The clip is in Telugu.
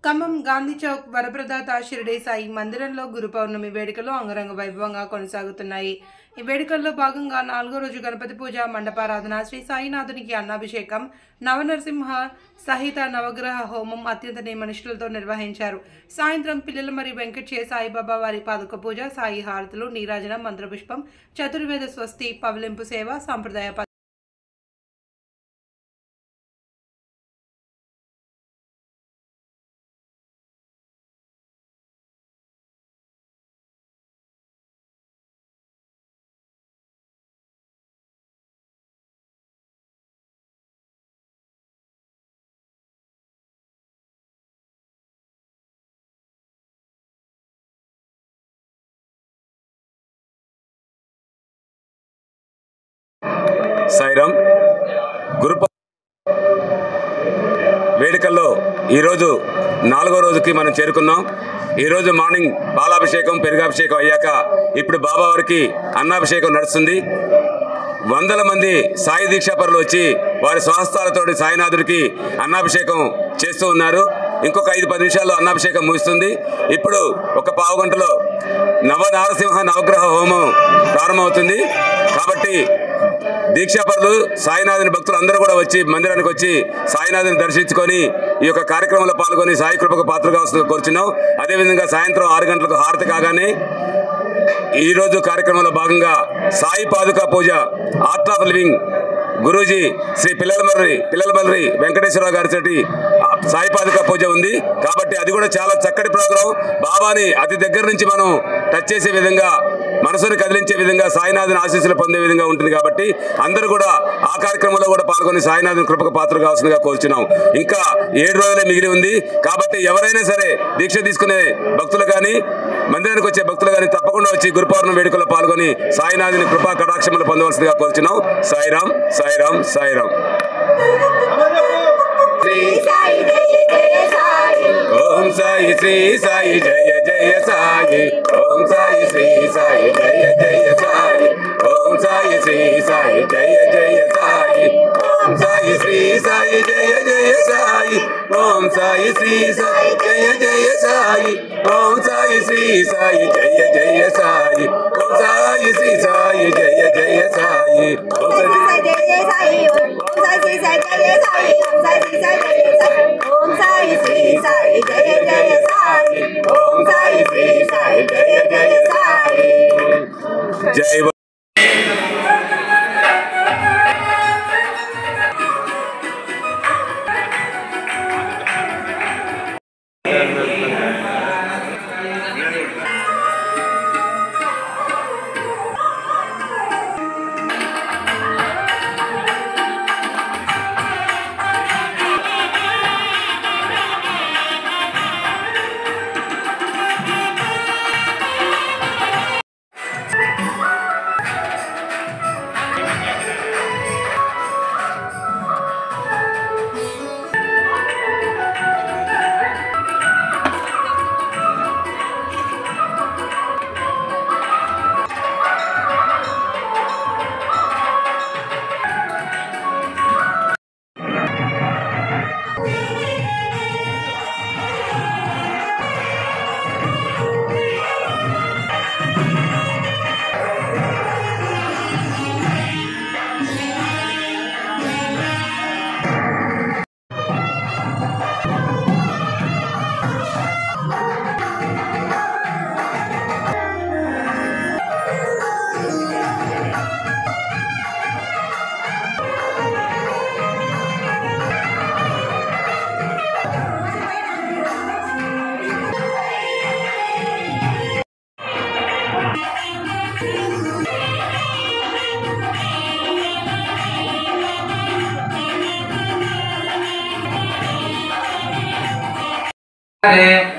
ఖమ్మం గాంధీ చౌక్ వరప్రదాత షిరిడి సాయి మందిరంలో గురు పౌర్ణమి వేడుకలు అంగరంగ వైభవంగా కొనసాగుతున్నాయి. ఈ వేడుకల్లో భాగంగా 4వ రోజు గణపతి పూజ, మండపారాధన, శ్రీ సాయినాథునికి అన్నాభిషేకం, నవనరసింహ సహిత నవగ్రహ హోమం అత్యంత నియమనిష్ఠులతో నిర్వహించారు. సాయంత్రం పిల్లల మరి వెంకటేశ్వర సాయిబాబా వారి పాదుక పూజ, సాయి హారతులు, నీరాజనం, మంత్రపుష్పం, చతుర్వేద స్వస్తి, పవలింపు సేవ, సాంప్రదాయ సాయిరామ్ గురు వేడుకల్లో ఈరోజు 4వ రోజుకి మనం చేరుకున్నాం. ఈరోజు మార్నింగ్ పాలాభిషేకం, పెరుగాభిషేకం అయ్యాక ఇప్పుడు బాబావారికి అన్నాభిషేకం నడుస్తుంది. వందల మంది సాయి దీక్షాపరులు వచ్చి వారి స్వహస్తాలతోటి సాయినాథుడికి అన్నాభిషేకం చేస్తూ ఉన్నారు. ఇంకొక 5-10 నిమిషాల్లో అన్నాభిషేకం ముగుస్తుంది. ఇప్పుడు ఒక పావు గంటలో నవనారసింహ నవగ్రహ హోమం ప్రారంభమవుతుంది. కాబట్టి దీక్షాపరులు, సాయినాథుని భక్తులు అందరూ కూడా వచ్చి మందిరానికి వచ్చి సాయినాథుని దర్శించుకొని ఈ యొక్క కార్యక్రమంలో పాల్గొని సాయి కృపకు పాత్ర కావాల్సిందిగా కోరుచున్నాం. అదేవిధంగా సాయంత్రం 6 గంటలకు హారతి కాగానే ఈరోజు కార్యక్రమంలో భాగంగా సాయి పాదుకా పూజ, art of living Guruji Shri Pillalamarri Venkateswara Rao గారి సాయి పాదుకా పూజ ఉంది. కాబట్టి అది కూడా చాలా చక్కటి ప్రోగ్రాం. బాబాని అతి దగ్గర నుంచి మనం టచ్ చేసే విధంగా, మనసుని కదిలించే విధంగా, సాయినాథుని ఆశీస్సులు పొందే విధంగా ఉంటుంది. కాబట్టి అందరూ కూడా ఆ కార్యక్రమంలో కూడా పాల్గొని సాయినాథుని కృపకు పాత్ర కావాల్సిందిగా కోరుచున్నాం. ఇంకా 7 రోజులే మిగిలి ఉంది. కాబట్టి ఎవరైనా సరే దీక్ష తీసుకునే భక్తులు కానీ, మందిరానికి వచ్చే భక్తులు కానీ తప్పకుండా వచ్చి గురు పౌర్ణమి వేడుకలో పాల్గొని సాయినాథుని కృపా కటాక్షములు పొందవలసిందిగా కోరుచున్నాం. సాయిరామ్, సాయిరామ్, సాయిరామ్. ఓం సాయి శ్రీ సాయి జయ జయ సాయి, ఓం సాయి శ్రీ సాయి జయ జయ సాయి, ఓం సాయి శ్రీ సాయి జయ జయ సాయి, ఓం సాయి శ్రీ సాయి జయ జయ సాయి, ఓం సాయి శ్రీ సాయి జయ జయ సాయి, ఓం సాయి శ్రీ సాయి జయ జయ సాయి, ఓం సాయి శ్రీ సాయి జయ జయ సాయి, ఓం సాయి జయ సాయి, ఓం సాయి శ్రీ సాయి జయ సాయి, ఓం సాయి శ్రీ సాయి జయ సాయి, ఓం సాయి శ్రీ సాయి జయ జయ సాయి, ఓం సాయి శ్రీ సాయి జయ జయ సాయి. జై Hare